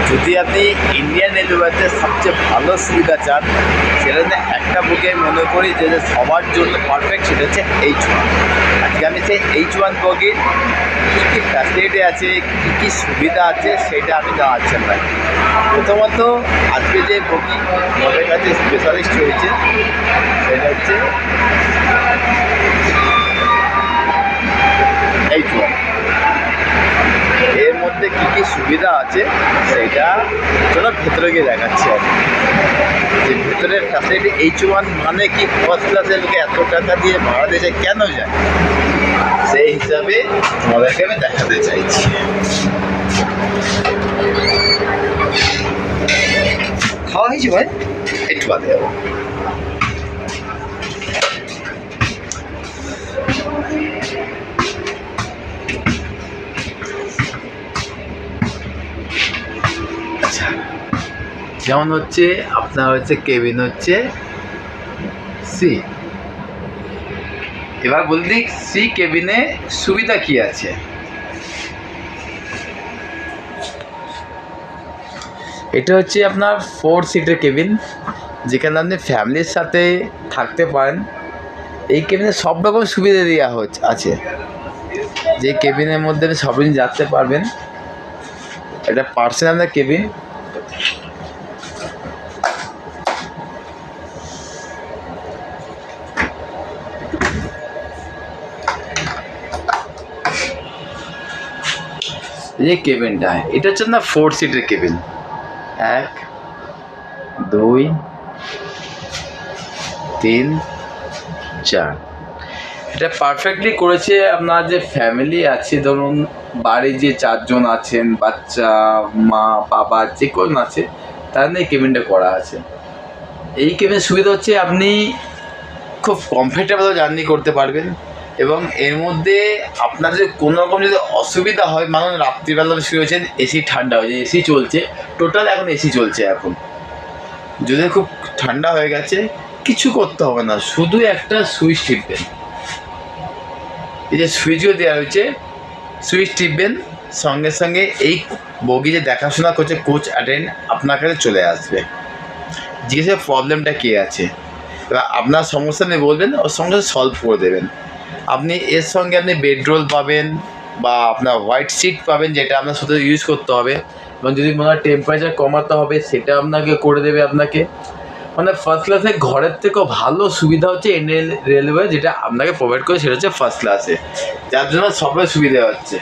যদি আপনি ইন্ডিয়ান রেলওয়েতে সবচেয়ে ভালো সুবিধা চান, সেটা একটা বুকে মনে করি যে সবার জন্য পারফেক্ট, সেটা হচ্ছে H1। আজকে আমি সেই H1 বগির কী কী ফ্যাসিলিটি আছে, কী কী সুবিধা আছে, সেটা আমি জানাচ্ছেন না। প্রথমত আজকে যে বগি আমাদের কাছে স্পেশালিস্ট হয়েছে সেটা হচ্ছে H1। এর মধ্যে কী কী সুবিধা আছে সেটা চলো ভেতরে গিয়ে দেখাচ্ছি। আমি যে ভেতরের ফ্যাসিলিটি H1 মানে কি, ফার্স্ট ক্লাসের লোকে এত টাকা দিয়ে ভাড়া দিয়েছে কেন যায়, সেই হিসাবে তোমাদেরকে আমি দেখাতে চাইছি। খাওয়া হয়েছে ভাই, একটু বাদে যাবো। যেমন হচ্ছে আপনার হচ্ছে কেবিন হচ্ছে সি। এবার বলে দিই সি কেবিনে সুবিধা কি আছে। এটা হচ্ছে আপনার 4 সিটের কেবিন, যেখানে আপনি ফ্যামিলির সাথে থাকতে পারেন। এই কেবিনে সব রকম সুবিধা দেওয়া আছে, যে কেবিনের মধ্যে আপনি সব দিন যেতে পারবেন। এটা পার্সোনাল কেবিন। এই কেবিনটা, এটা হচ্ছে না 4 সিটের কেবিন। 1 2 3 4। এটা পারফেক্টলি করেছে আপনার যে ফ্যামিলি আছে, ধরুন বাড়ি যে 4 জন আছেন, বাচ্চা, মা, বাবা যে কোন আছে, তার নিয়ে কেবিনটা করা আছে। এই কেবিনের সুবিধা হচ্ছে আপনি খুব কমফর্টেবল জার্নি করতে পারবেন, এবং এর মধ্যে আপনার যদি কোনো রকম যদি অসুবিধা হয়, মানে রাত্রিবেলা শুয়ে হয়েছেন, এসি ঠান্ডা হয়ে যায়, এসি চলছে টোটাল, এখন এসি চলছে। এখন যদি খুব ঠান্ডা হয়ে গেছে, কিছু করতে হবে না, শুধু একটা সুইচ টিপবেন। এই যে সুইচও দেওয়া হয়েছে, সুইচ টিপবেন, সঙ্গে সঙ্গে এই বগি যে দেখাশোনা করছে কোচ অ্যাটেন্ড আপনার কাছে চলে আসবে, জিজ্ঞেস প্রবলেমটা কী আছে, এবার আপনার সমস্যা নিয়ে বলবেন, ওর সঙ্গে সলভ করে দেবেন। আপনি এর সঙ্গে আপনি বেডরোল পাবেন, বা আপনার হোয়াইট সিট পাবেন, যেটা আপনার সাথে ইউজ করতে হবে, এবং যদি মনে হয় টেম্পারেচার কমাতে হবে সেটা আপনাকে করে দেবে আপনাকে। মানে ফার্স্ট ক্লাসে ঘরের থেকেও ভালো সুবিধা হচ্ছে ইন্ডিয়ান রেলওয়ে যেটা আপনাকে প্রোভাইড করে, সেটা হচ্ছে ফার্স্ট ক্লাসে, যার জন্য সবাই সুবিধা হচ্ছে।